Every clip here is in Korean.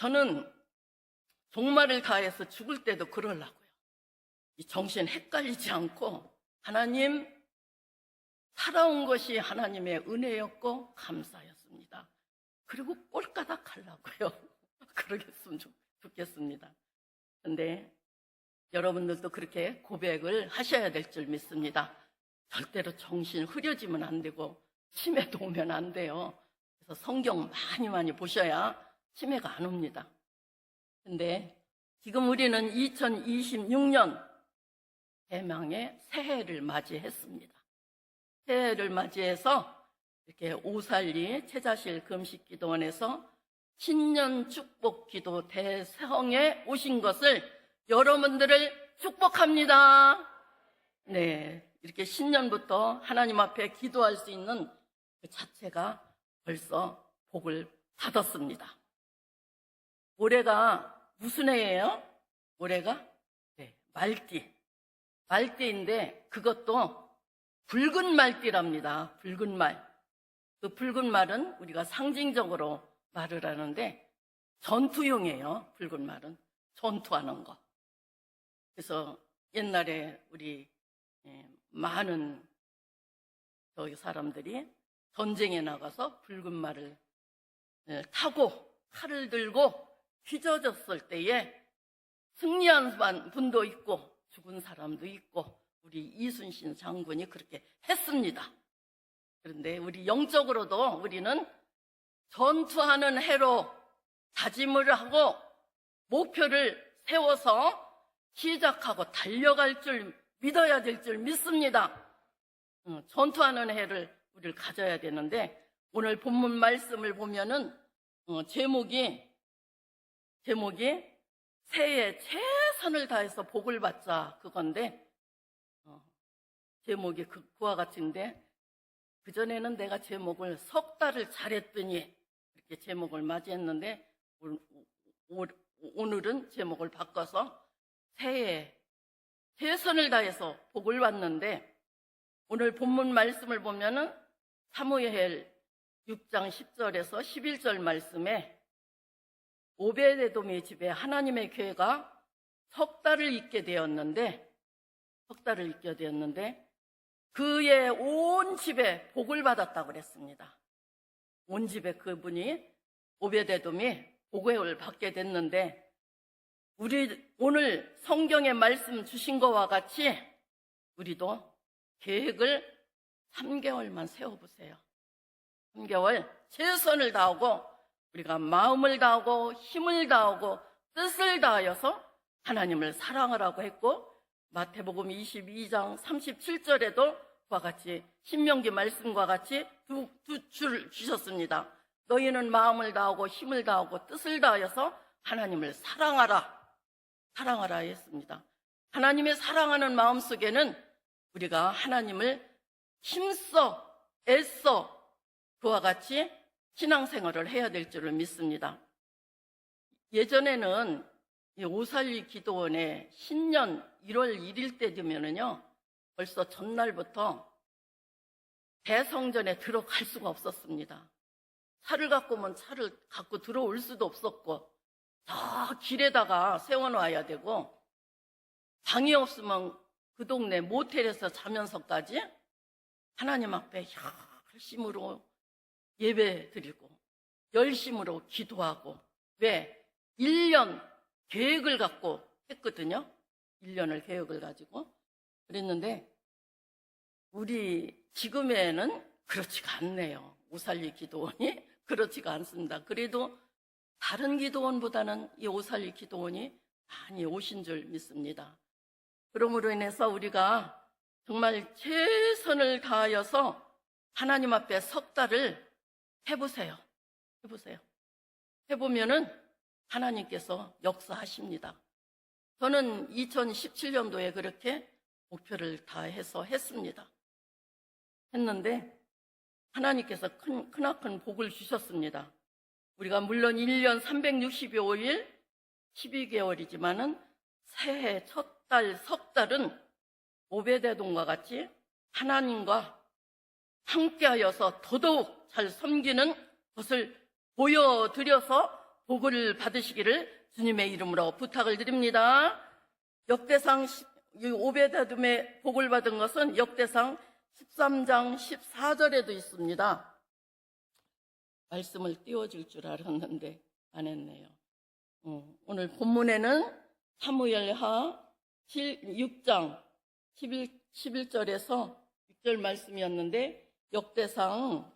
저는 종말을 다해서 죽을 때도 그러려고요. 이 정신 헷갈리지 않고 하나님, 살아온 것이 하나님의 은혜였고 감사였습니다. 그리고 꼴까닥 하려고요. 그러겠으면 좋겠습니다. 근데 여러분들도 그렇게 고백을 하셔야 될 줄 믿습니다. 절대로 정신 흐려지면 안 되고 치매도 오면 안 돼요. 그래서 성경 많이 보셔야 치매가 안 옵니다. 근데 지금 우리는 2026년 대망의 새해를 맞이했습니다. 새해를 맞이해서 이렇게 오살리 채자실 금식기도원에서 신년 축복기도 대성에 오신 것을 여러분들을 축복합니다. 네, 이렇게 신년부터 하나님 앞에 기도할 수 있는 그 자체가 벌써 복을 받았습니다. 올해가 무슨 해예요? 올해가? 네, 말띠인데 그것도 붉은 말띠랍니다. 붉은 말. 그 붉은 말은 우리가 상징적으로 말을 하는데 전투용이에요. 붉은 말은 전투하는 거. 그래서 옛날에 우리 많은 저기 사람들이 전쟁에 나가서 붉은 말을 타고 칼을 들고 휘저졌을 때에 승리한 분도 있고 죽은 사람도 있고 우리 이순신 장군이 그렇게 했습니다. 그런데 우리 영적으로도 우리는 전투하는 해로 다짐을 하고 목표를 세워서 시작하고 달려갈 줄 믿어야 될 줄 믿습니다. 전투하는 해를 우리를 가져야 되는데 오늘 본문 말씀을 보면은 제목이 새해에 최선을 다해서 복을 받자 그건데 제목이 그와 같은데 그전에는 내가 제목을 석 달을 잘했더니 이렇게 제목을 맞이했는데 오늘은 제목을 바꿔서 새해에 최선을 다해서 복을 받는데 오늘 본문 말씀을 보면은 사무엘 6장 10절에서 11절 말씀에 오베데돔의 집에 하나님의 교회가 석 달을 있게 되었는데 그의 온 집에 복을 받았다고 그랬습니다. 온 집에 그분이 오베데돔이 복을 받게 됐는데 우리 오늘 성경에 말씀 주신 것과 같이 우리도 계획을 3개월만 세워보세요. 3개월 최선을 다하고 우리가 마음을 다하고 힘을 다하고 뜻을 다하여서 하나님을 사랑하라고 했고 마태복음 22장 37절에도 그와 같이 신명기 말씀과 같이 두 줄 주셨습니다. 너희는 마음을 다하고 힘을 다하고 뜻을 다하여서 하나님을 사랑하라 했습니다. 하나님의 사랑하는 마음 속에는 우리가 하나님을 힘써 애써 그와 같이 신앙생활을 해야 될 줄을 믿습니다. 예전에는 오살리 기도원에 신년 1월 1일 때 되면은요 벌써 전날부터 대성전에 들어갈 수가 없었습니다. 차를 갖고 오면 차를 갖고 들어올 수도 없었고 저 길에다가 세워놔야 되고 방이 없으면 그 동네 모텔에서 자면서까지 하나님 앞에 열심으로 예배 드리고 열심으로 기도하고 왜? 1년 계획을 갖고 했거든요. 1년을 계획을 가지고 그랬는데 우리 지금에는 그렇지가 않네요. 오살리 기도원이 그렇지가 않습니다. 그래도 다른 기도원보다는 이 오살리 기도원이 많이 오신 줄 믿습니다. 그러므로 인해서 우리가 정말 최선을 다하여서 하나님 앞에 석 달을 해보세요. 해보면은 하나님께서 역사하십니다. 저는 2017년도에 그렇게 목표를 다해서 했습니다. 했는데 하나님께서 크나큰 복을 주셨습니다. 우리가 물론 1년 365일 12개월이지만은 새해 첫 달, 석 달은 오베데돔과 같이 하나님과 함께하여서 더더욱 잘 섬기는 것을 보여드려서 복을 받으시기를 주님의 이름으로 부탁을 드립니다. 역대상 오베데돔의 복을 받은 것은 역대상 13장 14절에도 있습니다. 말씀을 띄워줄 줄 알았는데 안 했네요. 오늘 본문에는 사무엘하 6장 11절에서 6절 말씀이었는데 역대상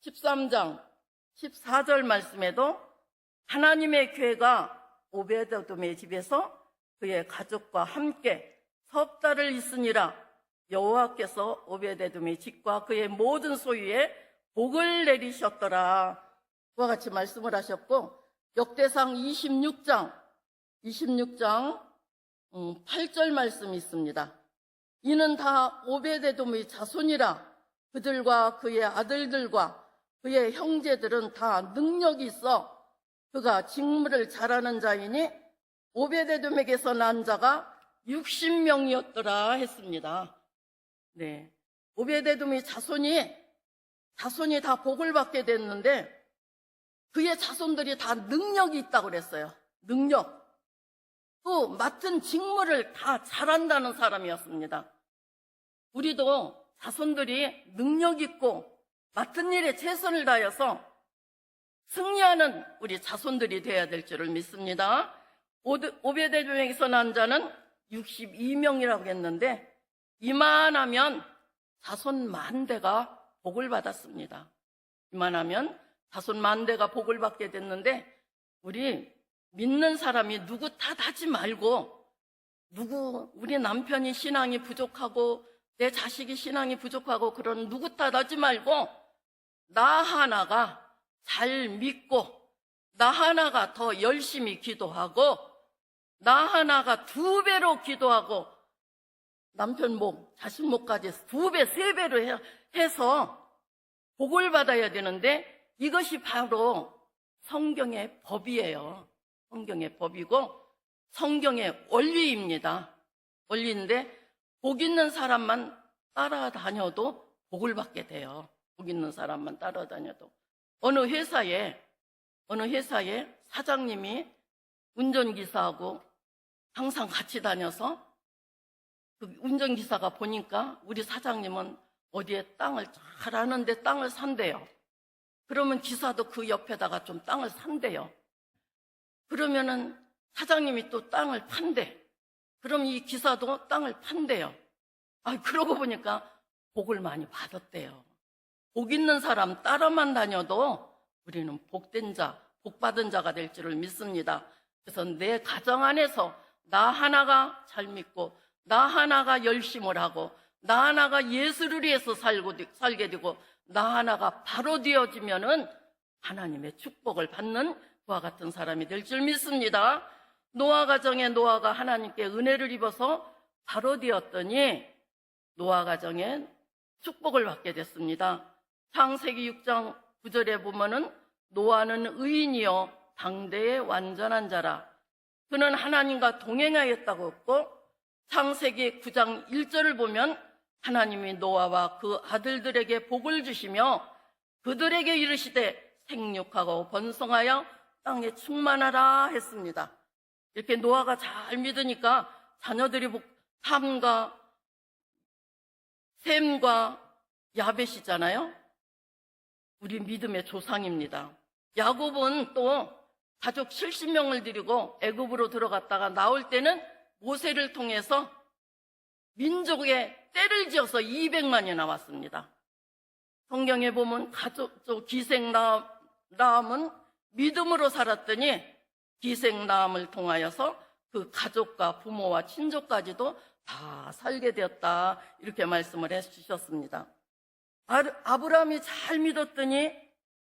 13장 14절 말씀에도 하나님의 괴가 오베데돔의 집에서 그의 가족과 함께 석 달을 있으니라. 여호와께서 오베데돔의 집과 그의 모든 소유에 복을 내리셨더라. 그와 같이 말씀을 하셨고, 역대상 26장 8절 말씀이 있습니다. 이는 다 오베데돔의 자손이라. 그들과 그의 아들들과 그의 형제들은 다 능력이 있어 그가 직무를 잘하는 자이니 오베데돔에게서 난 자가 60명이었더라 했습니다. 네, 오베데돔의 자손이 다 복을 받게 됐는데 그의 자손들이 다 능력이 있다고 그랬어요. 능력. 또 맡은 직무를 다 잘한다는 사람이었습니다. 우리도 자손들이 능력 있고 맡은 일에 최선을 다해서 승리하는 우리 자손들이 되어야 될 줄을 믿습니다. 오베데돔에게서 난 자는 62명이라고 했는데 이만하면 자손 만대가 복을 받았습니다. 이만하면 자손 만대가 복을 받게 됐는데 우리 믿는 사람이 누구 탓하지 말고 우리 남편이 신앙이 부족하고 내 자식이 신앙이 부족하고 그런 누구 탓하지 말고 나 하나가 잘 믿고 나 하나가 더 열심히 기도하고 나 하나가 2배로 기도하고 남편 목, 자식 목까지 2배, 3배로 해서 복을 받아야 되는데 이것이 바로 성경의 법이에요. 성경의 법이고 성경의 원리입니다. 원리인데 복 있는 사람만 따라다녀도 복을 받게 돼요. 복 있는 사람만 따라다녀도. 어느 회사에 사장님이 운전기사하고 항상 같이 다녀서 그 운전기사가 보니까 우리 사장님은 어디에 땅을 잘 아는데 땅을 산대요. 그러면 기사도 그 옆에다가 좀 땅을 산대요. 그러면은 사장님이 또 땅을 판대. 그럼 이 기사도 땅을 판대요. 그러고 보니까 복을 많이 받았대요. 복 있는 사람 따라만 다녀도 우리는 복된 자, 복 받은 자가 될 줄을 믿습니다. 그래서 내 가정 안에서 나 하나가 잘 믿고 나 하나가 열심을 하고 나 하나가 예수를 위해서 살게 되고 나 하나가 바로 되어지면은 하나님의 축복을 받는 그와 같은 사람이 될 줄 믿습니다. 노아 가정에 노아가 하나님께 은혜를 입어서 바로 되었더니 노아 가정에 축복을 받게 됐습니다. 창세기 6장 9절에 보면은 노아는 의인이요 당대의 완전한 자라. 그는 하나님과 동행하였다고 했고 창세기 9장 1절을 보면 하나님이 노아와 그 아들들에게 복을 주시며 그들에게 이르시되 생육하고 번성하여 땅에 충만하라 했습니다. 이렇게 노아가 잘 믿으니까 자녀들이 함과 셈과 야벳이잖아요. 우리 믿음의 조상입니다. 야곱은 또 가족 70명을 데리고 애굽으로 들어갔다가 나올 때는 모세를 통해서 민족에 떼를 지어서 200만이 나왔습니다. 성경에 보면 기생라함은 믿음으로 살았더니 기생라함을 통하여서 그 가족과 부모와 친족까지도 다 살게 되었다. 이렇게 말씀을 해주셨습니다. 아브라함이 잘 믿었더니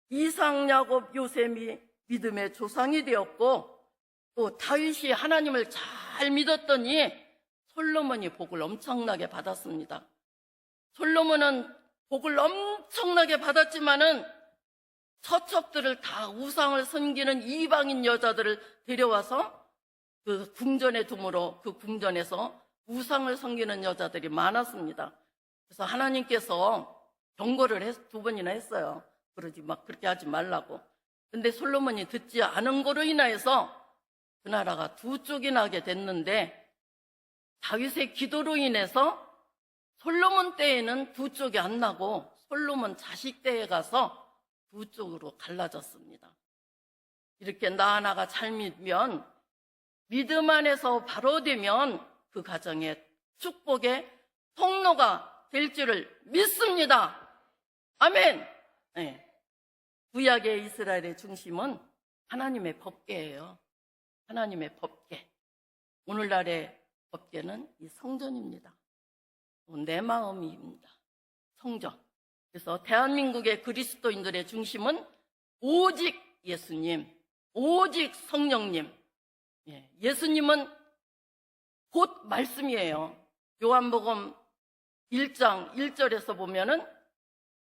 이삭, 야곱, 요셉이 믿음의 조상이 되었고 또 다윗이 하나님을 잘 믿었더니 솔로몬이 복을 엄청나게 받았습니다. 솔로몬은 복을 엄청나게 받았지만은 처첩들을 다 우상을 섬기는 이방인 여자들을 데려와서 그 궁전에 둠으로 그 궁전에서 우상을 섬기는 여자들이 많았습니다. 그래서 하나님께서 경고를 2번이나 했어요. 그러지 막 그렇게 하지 말라고. 근데 솔로몬이 듣지 않은 거로 인하여서 그 나라가 두 쪽이 나게 됐는데, 다윗의 기도로 인해서 솔로몬 때에는 두 쪽이 안 나고 솔로몬 자식 때에 가서 두 쪽으로 갈라졌습니다. 이렇게 나 하나가 잘 믿으면, 믿음 안에서 바로 되면 그 가정에 축복의 통로가 될 줄을 믿습니다. 아멘. 네. 구약의 이스라엘의 중심은 하나님의 법궤예요. 하나님의 법궤. 오늘날의 법궤는 이 성전입니다. 내 마음입니다. 성전. 그래서 대한민국의 그리스도인들의 중심은 오직 예수님, 오직 성령님. 예수님은 곧 말씀이에요. 요한복음 1장 1절에서 보면은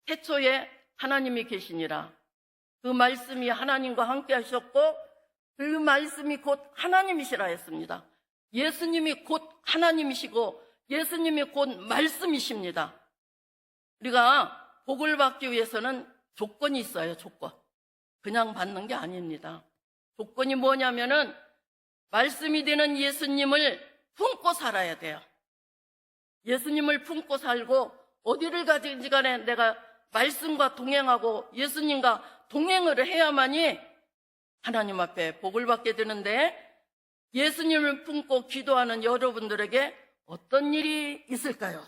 태초에 하나님이 계시니라. 그 말씀이 하나님과 함께 하셨고 그 말씀이 곧 하나님이시라 했습니다. 예수님이 곧 하나님이시고 예수님이 곧 말씀이십니다. 우리가 복을 받기 위해서는 조건이 있어요. 조건. 그냥 받는 게 아닙니다. 조건이 뭐냐면은 말씀이 되는 예수님을 품고 살아야 돼요. 예수님을 품고 살고 어디를 가든지 간에 내가 말씀과 동행하고 예수님과 동행을 해야만이 하나님 앞에 복을 받게 되는데, 예수님을 품고 기도하는 여러분들에게 어떤 일이 있을까요?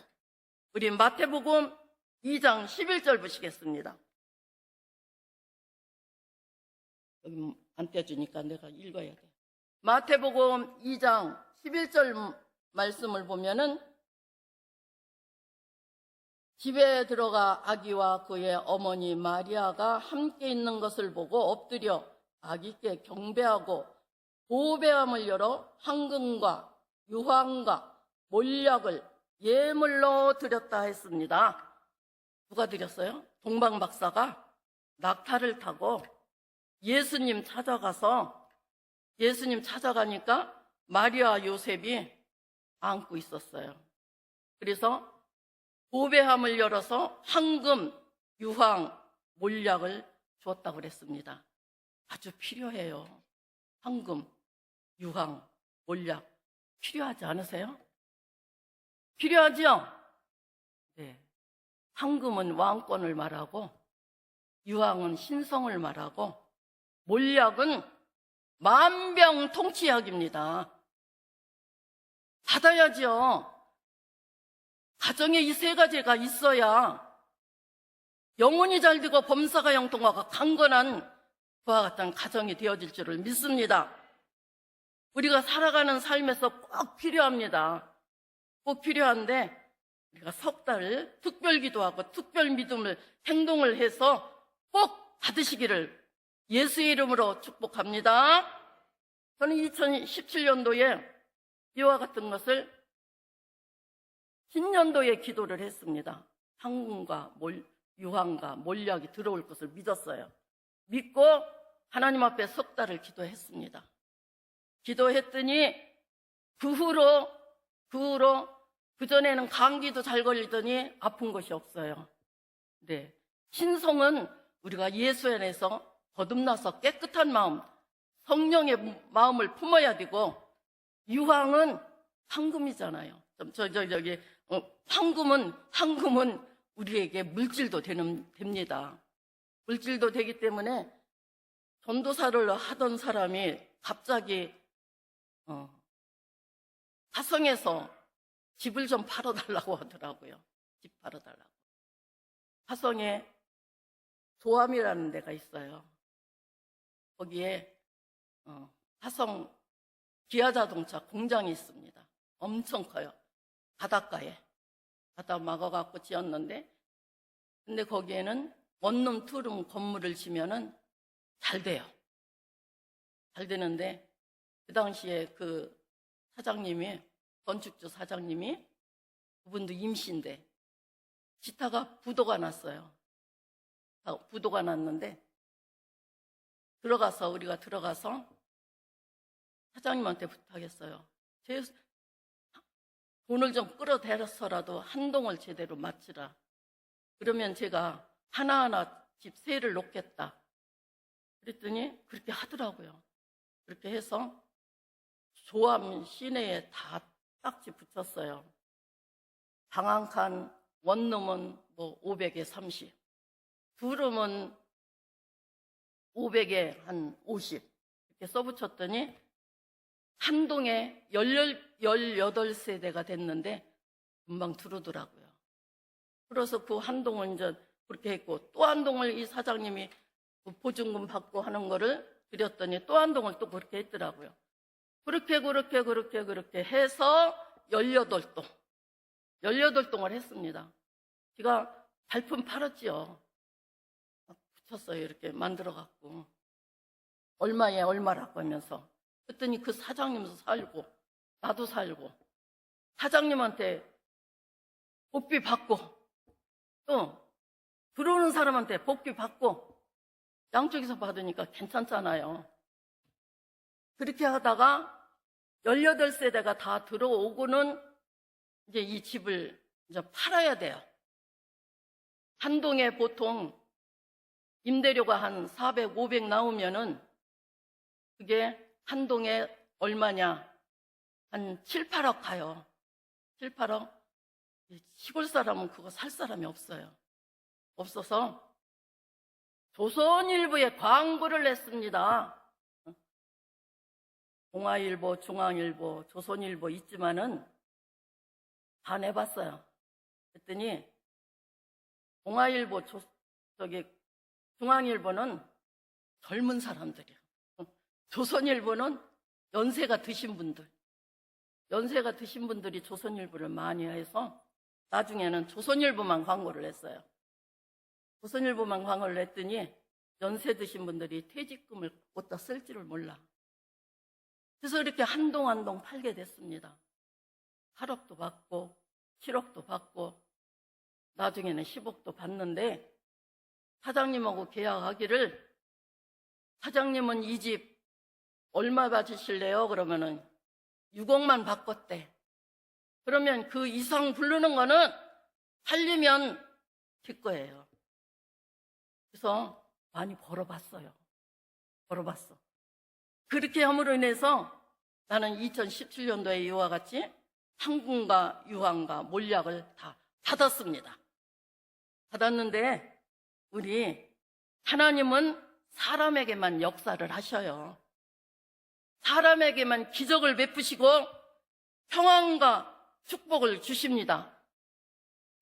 우리 마태복음 2장 11절 보시겠습니다. 여기 안 떼주니까 내가 읽어야 돼. 마태복음 2장 11절 말씀을 보면은, 집에 들어가 아기와 그의 어머니 마리아가 함께 있는 것을 보고 엎드려 아기께 경배하고 보배함을 열어 황금과 유황과 몰약을 예물로 드렸다 했습니다. 누가 드렸어요? 동방박사가 낙타를 타고 예수님 찾아가니까 마리아 요셉이 안고 있었어요. 그래서 보배함을 열어서 황금, 유황, 몰약을 주었다고 그랬습니다. 아주 필요해요. 황금, 유황, 몰약 필요하지 않으세요? 필요하죠? 네. 황금은 왕권을 말하고 유황은 신성을 말하고 몰약은 만병통치약입니다. 받아야죠. 가정에 이 세 가지가 있어야 영혼이 잘 되고 범사가 형통하고 강건한 그와 같은 가정이 되어질 줄을 믿습니다. 우리가 살아가는 삶에서 꼭 필요합니다. 꼭 필요한데 우리가 석 달 특별 기도하고 특별 믿음을 행동을 해서 꼭 받으시기를 예수의 이름으로 축복합니다. 저는 2017년도에 이와 같은 것을 신년도에 기도를 했습니다. 황금과 유황과 몰약이 들어올 것을 믿었어요. 믿고 하나님 앞에 석 달을 기도했습니다. 기도했더니 그 후로 그전에는 감기도 잘 걸리더니 아픈 것이 없어요. 네. 신성은 우리가 예수 안에서 거듭나서 깨끗한 마음, 성령의 마음을 품어야 되고, 유황은 황금이잖아요. 황금은 우리에게 물질도 됩니다. 물질도 되기 때문에 전도사를 하던 사람이 갑자기 화성에서 집을 좀 팔아달라고 하더라고요. 집 팔아달라고. 화성에 도암이라는 데가 있어요. 거기에 화성 기아자동차 공장이 있습니다. 엄청 커요. 바닷가에. 바다 막아갖고 지었는데, 근데 거기에는 원룸, 투룸 건물을 지면은 잘 돼요. 잘 되는데, 그 당시에 그 사장님이, 건축주 사장님이, 그분도 임시인데, 지타가 부도가 났어요. 부도가 났는데, 우리가 들어가서 사장님한테 부탁했어요. 제 돈을 좀 끌어대서라도 한 동을 제대로 마치라. 그러면 제가 하나하나 집 세를 놓겠다. 그랬더니 그렇게 하더라고요. 그렇게 해서 조합 시내에 다 딱지 붙였어요. 방 한 칸, 원룸은 뭐 500에 30, 두룸은 500에 한 50 이렇게 써붙였더니 한 동에 18세대가 됐는데 금방 들어오더라고요. 그래서 그 한 동을 이제 그렇게 했고, 또 한 동을 이 사장님이 보증금 받고 하는 거를 드렸더니 또 한 동을 또 그렇게 했더라고요. 그렇게 해서 18동을 했습니다. 제가 발품 팔았지요. 붙였어요. 이렇게 만들어갖고. 얼마에 얼마라고 하면서. 그랬더니 그 사장님도 살고, 나도 살고, 사장님한테 복비 받고, 또 들어오는 사람한테 복비 받고, 양쪽에서 받으니까 괜찮잖아요. 그렇게 하다가 18세대가 다 들어오고는 이제 이 집을 이제 팔아야 돼요. 한 동에 보통 임대료가 한 400, 500 나오면은 그게 한 동에 얼마냐? 한 7, 8억 가요. 7, 8억. 시골 사람은 그거 살 사람이 없어요. 없어서 조선일보에 광고를 냈습니다. 동아일보, 중앙일보, 조선일보 있지만은 다 내봤어요. 그랬더니 동아일보, 중앙일보는 젊은 사람들이에요. 조선일보는 연세가 드신 분들이 조선일보를 많이 해서 나중에는 조선일보만 광고를 냈어요. 조선일보만 광고를 냈더니 연세 드신 분들이 퇴직금을 어디다 쓸지를 몰라. 그래서 이렇게 한 동 한 동 팔게 됐습니다. 8억도 받고 7억도 받고 나중에는 10억도 받는데, 사장님하고 계약하기를 사장님은 이 집 얼마 받으실래요? 그러면은 6억만 바꿨대. 그러면 그 이상 부르는 거는 살리면 제 거예요. 그래서 많이 벌어봤어요. 그렇게 함으로 인해서 나는 2017년도에 이와 같이 상금과 유황과 몰약을 다 받았습니다. 받았는데 우리 하나님은 사람에게만 역사를 하셔요. 사람에게만 기적을 베푸시고 평안과 축복을 주십니다.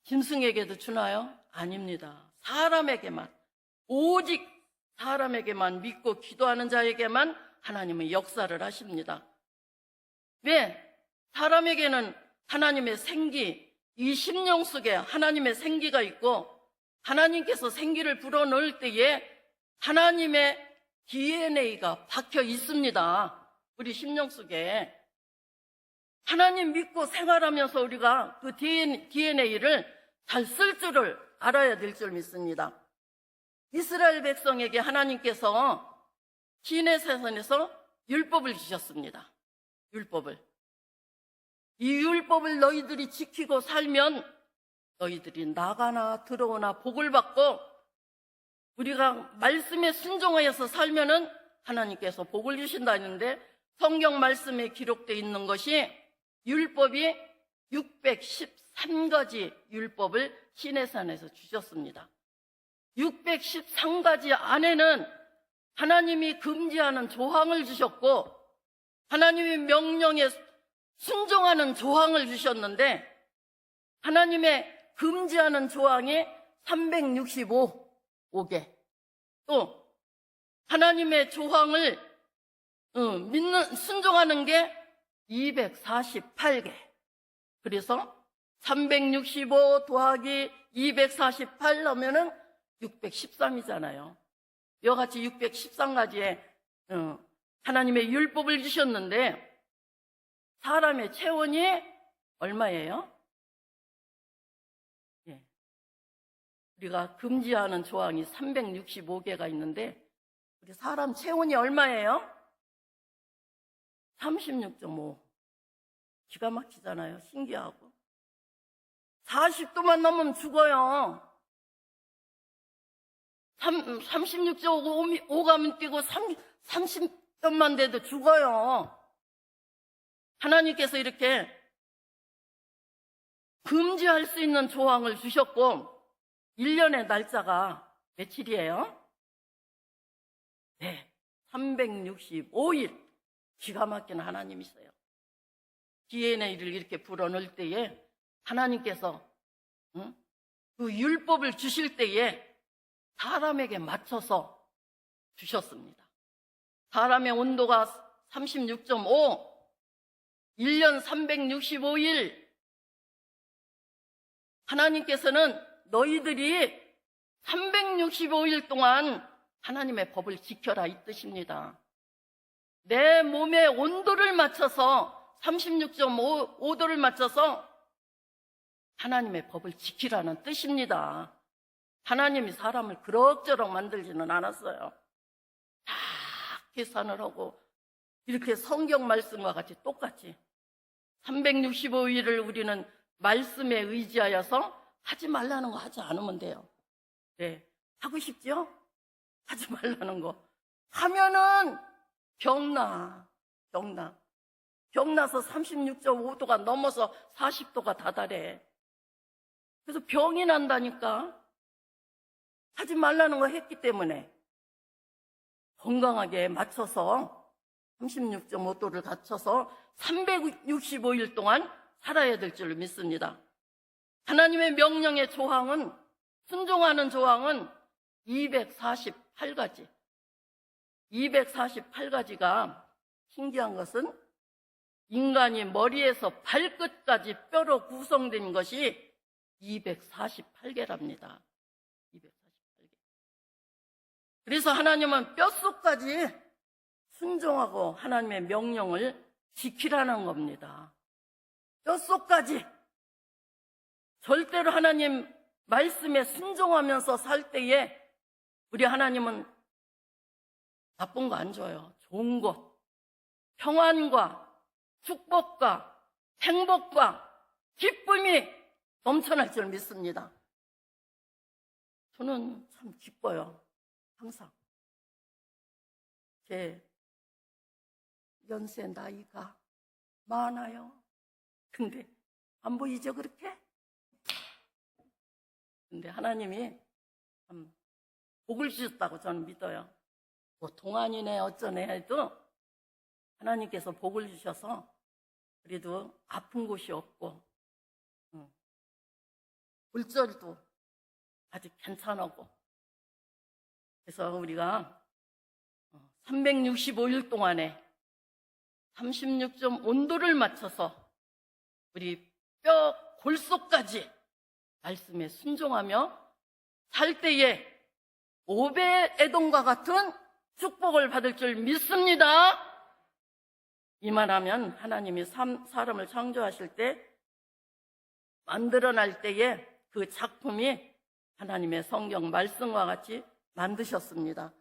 짐승에게도 주나요? 아닙니다. 사람에게만, 오직 사람에게만 믿고 기도하는 자에게만 하나님은 역사를 하십니다. 왜? 사람에게는 하나님의 생기, 이 심령 속에 하나님의 생기가 있고 하나님께서 생기를 불어넣을 때에 하나님의 DNA가 박혀 있습니다. 우리 심령 속에. 하나님 믿고 생활하면서 우리가 그 DNA를 잘 쓸 줄을 알아야 될 줄 믿습니다. 이스라엘 백성에게 하나님께서 시내산에서 율법을 주셨습니다. 율법을. 이 율법을 너희들이 지키고 살면 너희들이 나가나 들어오나 복을 받고, 우리가 말씀에 순종하여서 살면은 하나님께서 복을 주신다 했는데, 성경 말씀에 기록되어 있는 것이 율법이 613가지 율법을 시내산에서 주셨습니다. 613가지 안에는 하나님이 금지하는 조항을 주셨고 하나님의 명령에 순종하는 조항을 주셨는데, 하나님의 금지하는 조항이 365개, 또 하나님의 조항을 순종하는 게 248개. 그래서 365 더하기 248 하면은 613이잖아요. 이와 같이 613가지의 하나님의 율법을 주셨는데, 사람의 체온이 얼마예요? 우리가 금지하는 조항이 365개가 있는데 우리 사람 체온이 얼마예요? 36.5. 기가 막히잖아요. 신기하고. 40도만 넘으면 죽어요. 36.5가면 뛰고 30점만 돼도 죽어요. 하나님께서 이렇게 금지할 수 있는 조항을 주셨고 1년의 날짜가 며칠이에요? 네, 365일. 기가 막힌 하나님이세요. DNA를 이렇게 불어넣을 때에 하나님께서 그 율법을 주실 때에 사람에게 맞춰서 주셨습니다. 사람의 온도가 36.5, 1년 365일. 하나님께서는 너희들이 365일 동안 하나님의 법을 지켜라 이 뜻입니다. 내 몸의 온도를 맞춰서 36.5도를 맞춰서 하나님의 법을 지키라는 뜻입니다. 하나님이 사람을 그럭저럭 만들지는 않았어요. 다 계산을 하고 이렇게 성경 말씀과 같이 똑같이 365일을 우리는 말씀에 의지하여서 하지 말라는 거 하지 않으면 돼요. 네, 하고 싶죠? 하지 말라는 거 하면은 병나서 36.5도가 넘어서 40도가 다다래. 그래서 병이 난다니까. 하지 말라는 거 했기 때문에 건강하게 맞춰서 36.5도를 갖춰서 365일 동안 살아야 될 줄 믿습니다. 하나님의 명령의 조항은, 순종하는 조항은 248가지. 248가지가 신기한 것은 인간이 머리에서 발끝까지 뼈로 구성된 것이 248개랍니다. 248개. 그래서 하나님은 뼛속까지 순종하고 하나님의 명령을 지키라는 겁니다. 뼛속까지. 절대로 하나님 말씀에 순종하면서 살 때에 우리 하나님은 나쁜 거 안 줘요. 좋은 것, 평안과 축복과 행복과 기쁨이 넘쳐날 줄 믿습니다. 저는 참 기뻐요. 항상. 제 연세 나이가 많아요. 근데 안 보이죠, 그렇게? 근데 하나님이 참 복을 주셨다고 저는 믿어요. 뭐 동안이네 어쩌네 해도 하나님께서 복을 주셔서 그래도 아픈 곳이 없고 물절도 아직 괜찮고. 그래서 우리가 365일 동안에 36점 온도를 맞춰서 우리 뼈 골속까지 말씀에 순종하며 살 때에 5배 에돔과 같은 축복을 받을 줄 믿습니다. 이만하면 하나님이 사람을 창조하실 때 만들어낼 때에 그 작품이 하나님의 성경 말씀과 같이 만드셨습니다.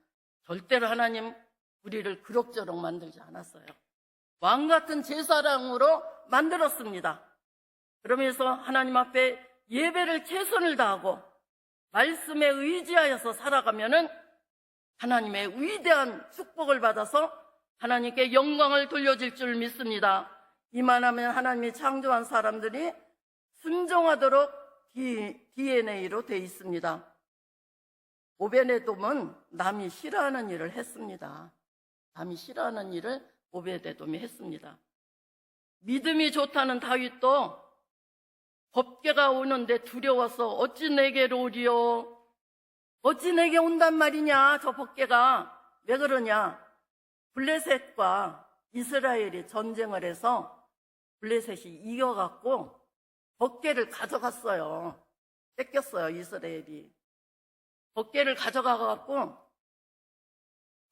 절대로 하나님 우리를 그럭저럭 만들지 않았어요. 왕 같은 제사장으로 만들었습니다. 그러면서 하나님 앞에 예배를 최선을 다하고 말씀에 의지하여서 살아가면은 하나님의 위대한 축복을 받아서 하나님께 영광을 돌려줄 줄 믿습니다. 이만하면 하나님이 창조한 사람들이 순종하도록 DNA로 되어 있습니다. 오베데돔은 남이 싫어하는 일을 했습니다. 남이 싫어하는 일을 오베데돔이 했습니다. 믿음이 좋다는 다윗도 법궤가 오는데 두려워서 어찌 내게로 오리요? 어찌 내게 온단 말이냐? 저 법궤가 왜 그러냐? 블레셋과 이스라엘이 전쟁을 해서 블레셋이 이겨갖고 법궤를 가져갔어요. 뺏겼어요, 이스라엘이. 법궤를 가져가갖고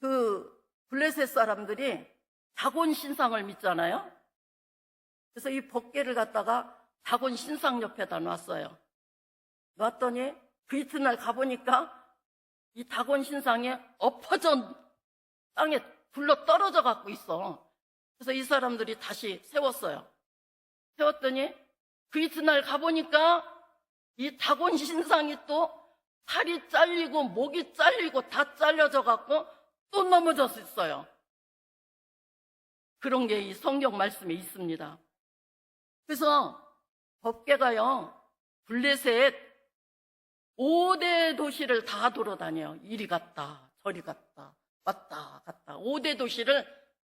그 블레셋 사람들이 다곤 신상을 믿잖아요. 그래서 이 법궤를 갖다가 다곤 신상 옆에다 놨어요. 놨더니 그 이튿날 가보니까 이 다곤 신상이 엎어져 땅에 굴러 떨어져 갖고 있어. 그래서 이 사람들이 다시 세웠어요. 세웠더니 그 이튿날 가보니까 이 다곤 신상이 또 팔이 잘리고 목이 잘리고 다 잘려져 갖고 또 넘어졌어요. 그런 게 이 성경 말씀에 있습니다. 그래서 법궤가요, 블레셋 5대 도시를 다 돌아다녀요. 이리 갔다 저리 갔다 왔다 갔다 5대 도시를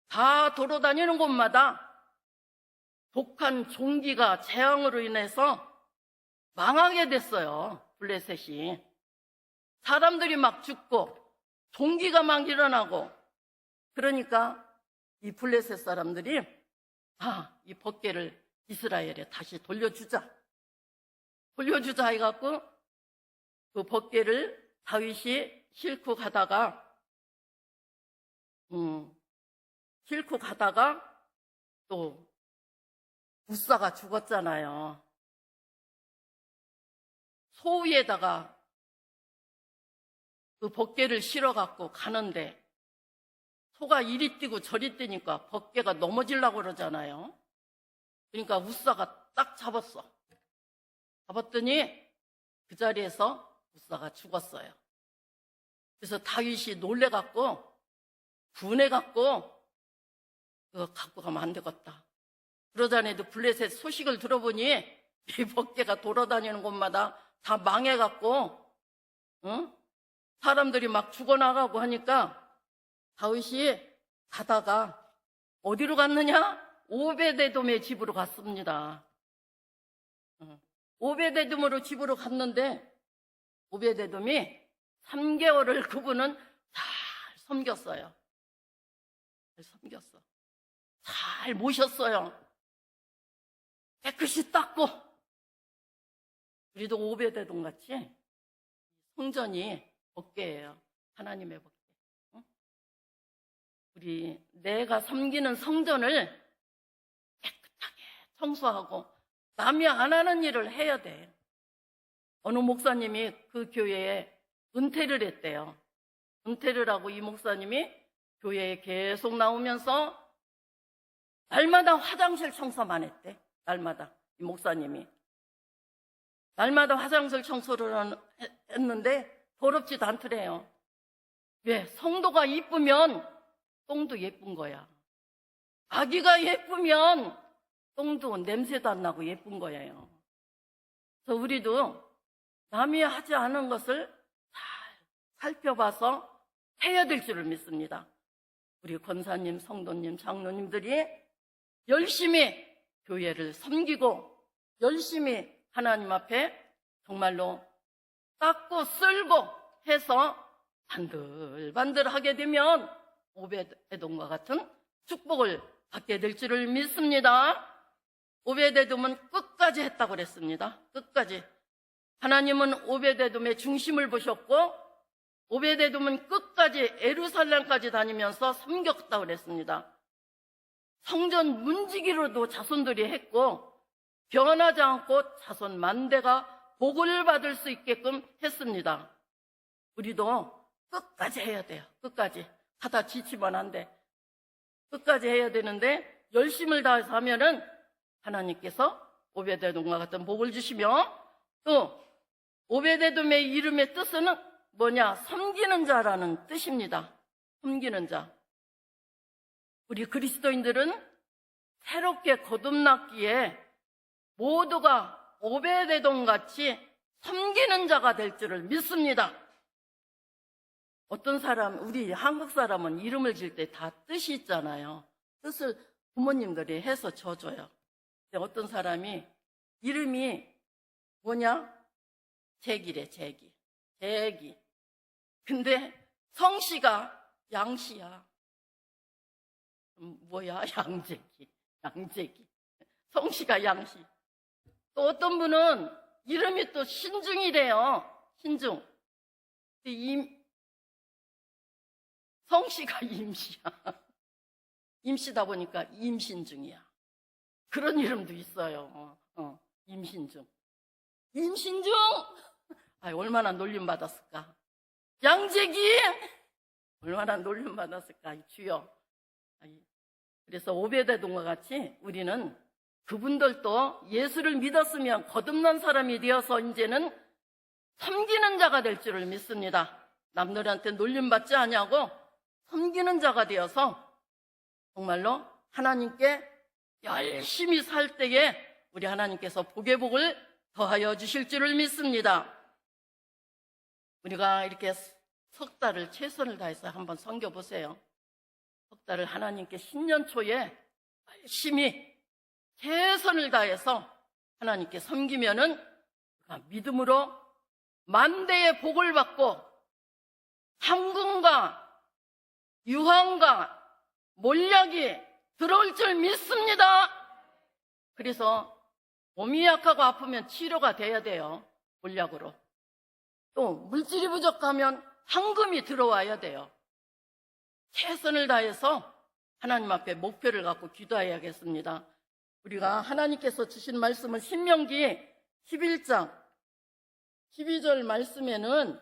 다 돌아다니는 곳마다 독한 종기가 재앙으로 인해서 망하게 됐어요. 블레셋이. 사람들이 막 죽고 종기가 막 일어나고, 그러니까 이 블레셋 사람들이 이 법궤를 이스라엘에 다시 돌려주자 해갖고 그 법궤를 다윗이 싣고 가다가 또 우사가 죽었잖아요. 소 위에다가 그 법궤를 실어갖고 가는데 소가 이리 뛰고 저리 뛰니까 법궤가 넘어지려고 그러잖아요. 그러니까 우사가 딱 잡았더니 그 자리에서 우사가 죽었어요. 그래서 다윗이 놀래갖고 분해갖고 그거 갖고 가면 안 되겠다. 그러자네도 블레셋 소식을 들어보니 이 법궤가 돌아다니는 곳마다 다 망해갖고 사람들이 막 죽어나가고 하니까 다윗이 가다가 어디로 갔느냐? 오베데돔의 집으로 갔습니다. 오베데돔으로 집으로 갔는데 오베데돔이 3개월을 그분은 잘 섬겼어요. 잘 모셨어요. 깨끗이 닦고. 우리도 오베데돔 같이 성전이 법궤예요. 하나님의 법궤. 우리 내가 섬기는 성전을 깨끗하게 청소하고 남이 안 하는 일을 해야 돼. 어느 목사님이 그 교회에 은퇴를 했대요. 은퇴를 하고 이 목사님이 교회에 계속 나오면서 날마다 화장실 청소만 했대. 날마다 이 목사님이 날마다 화장실 청소를 했는데 더럽지도 않더래요. 왜? 성도가 이쁘면 똥도 예쁜 거야. 아기가 예쁘면 똥도 냄새도 안 나고 예쁜 거예요. 그래서 우리도 남이 하지 않은 것을 잘 살펴봐서 해야 될 줄을 믿습니다. 우리 권사님, 성도님, 장로님들이 열심히 교회를 섬기고 열심히 하나님 앞에 정말로 닦고 쓸고 해서 반들반들하게 되면 오베데돔과 같은 축복을 받게 될 줄을 믿습니다. 오베데돔은 끝까지 했다고 그랬습니다. 끝까지. 하나님은 오베데돔의 중심을 보셨고 오베데돔은 끝까지 예루살렘까지 다니면서 섬겼다고 그랬습니다. 성전 문지기로도 자손들이 했고 변하지 않고 자손 만대가 복을 받을 수 있게끔 했습니다. 우리도 끝까지 해야 돼요. 끝까지. 하다 지치면 안 돼. 끝까지 해야 되는데 열심을 다해서 하면은 하나님께서 오베데돔과 같은 복을 주시며 또 오베데돔의 이름의 뜻은 뭐냐? 섬기는 자라는 뜻입니다. 섬기는 자. 우리 그리스도인들은 새롭게 거듭났기에 모두가 오베데돔 같이 섬기는 자가 될 줄을 믿습니다. 어떤 사람, 우리 한국 사람은 이름을 질 때 다 뜻이 있잖아요. 뜻을 부모님들이 해서 줘줘요. 근데 어떤 사람이 이름이 뭐냐? 재기래, 재기. 근데 성씨가 양씨야. 뭐야? 양재기. 성씨가 양씨. 또 어떤 분은 이름이 또 신중이래요. 신중. 성씨가 임시야. 임시다 보니까 임신중이야. 그런 이름도 있어요. 임신중. 임신중! 얼마나 놀림받았을까. 양재기! 얼마나 놀림받았을까. 주여. 그래서 오베데돔과 같이 우리는 그분들도 예수를 믿었으면 거듭난 사람이 되어서 이제는 섬기는 자가 될 줄을 믿습니다. 남들한테 놀림받지 아니하고 섬기는 자가 되어서 정말로 하나님께 열심히 살 때에 우리 하나님께서 복의 복을 더하여 주실 줄을 믿습니다. 우리가 이렇게 석 달을 최선을 다해서 한번 섬겨보세요. 석 달을 하나님께 신년 초에 열심히 최선을 다해서 하나님께 섬기면은 믿음으로 만대의 복을 받고 황금과 유황과 몰약이 들어올 줄 믿습니다. 그래서 몸이 약하고 아프면 치료가 돼야 돼요. 몰약으로. 또 물질이 부족하면 황금이 들어와야 돼요. 최선을 다해서 하나님 앞에 목표를 갖고 기도해야겠습니다. 우리가 하나님께서 주신 말씀은 신명기 11장 12절 말씀에는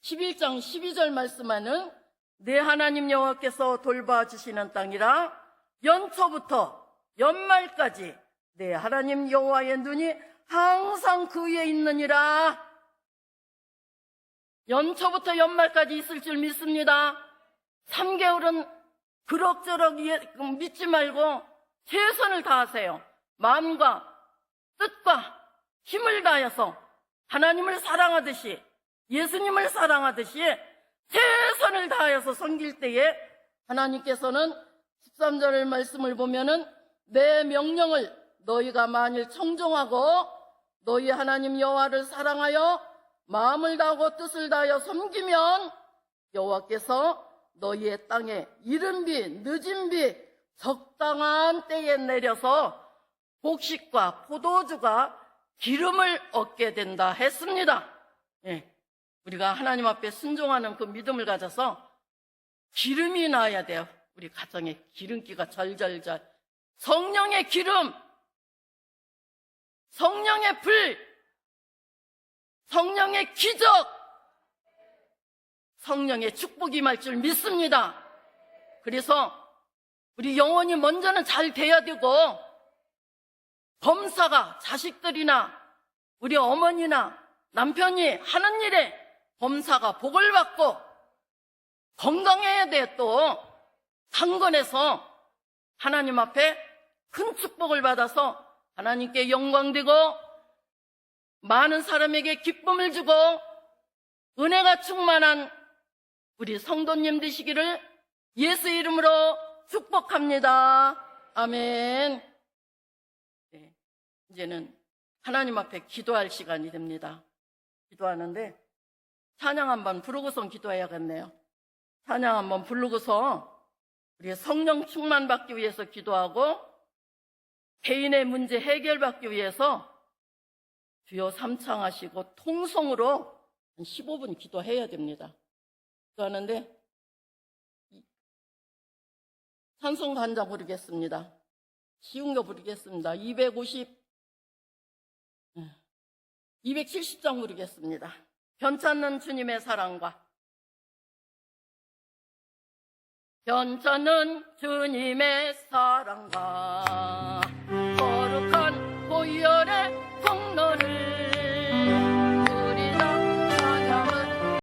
11장 12절 말씀에는 내 하나님 여호와께서 돌봐주시는 땅이라 연초부터 연말까지 내 하나님 여호와의 눈이 항상 그 위에 있느니라. 연초부터 연말까지 있을 줄 믿습니다. 3개월은 그럭저럭 믿지 말고 최선을 다하세요. 마음과 뜻과 힘을 다해서 하나님을 사랑하듯이 예수님을 사랑하듯이 최선을 다해서 섬길 때에 하나님께서는 13절 말씀을 보면은 내 명령을 너희가 만일 청종하고 너희 하나님 여호와를 사랑하여 마음을 다하고 뜻을 다하여 섬기면 여호와께서 너희의 땅에 이른 비 늦은 비 적당한 때에 내려서 곡식과 포도주가 기름을 얻게 된다 했습니다. 예, 우리가 하나님 앞에 순종하는 그 믿음을 가져서 기름이 나야 돼요. 우리 가정에 기름기가 절절절. 성령의 기름, 성령의 불, 성령의 기적, 성령의 축복이 임할 줄 믿습니다. 그래서 우리 영혼이 먼저는 잘 돼야 되고 범사가 자식들이나 우리 어머니나 남편이 하는 일에 범사가 복을 받고 건강해야 돼. 또 강건해서 하나님 앞에 큰 축복을 받아서 하나님께 영광되고 많은 사람에게 기쁨을 주고 은혜가 충만한 우리 성도님 되시기를 예수 이름으로 축복합니다. 아멘. 네, 이제는 하나님 앞에 기도할 시간이 됩니다. 기도하는데 찬양 한번 부르고선 기도해야겠네요. 찬양 한번 부르고서 우리 성령 충만 받기 위해서 기도하고 개인의 문제 해결받기 위해서 주여 삼창하시고 통성으로 한 15분 기도해야 됩니다. 기도하는데 찬송 간장 부르겠습니다. 쉬운 거 부르겠습니다. 270장 부르겠습니다. 변찮는 주님의 사랑과 변찮는 주님의 사랑과 거룩한 보혈의 통로를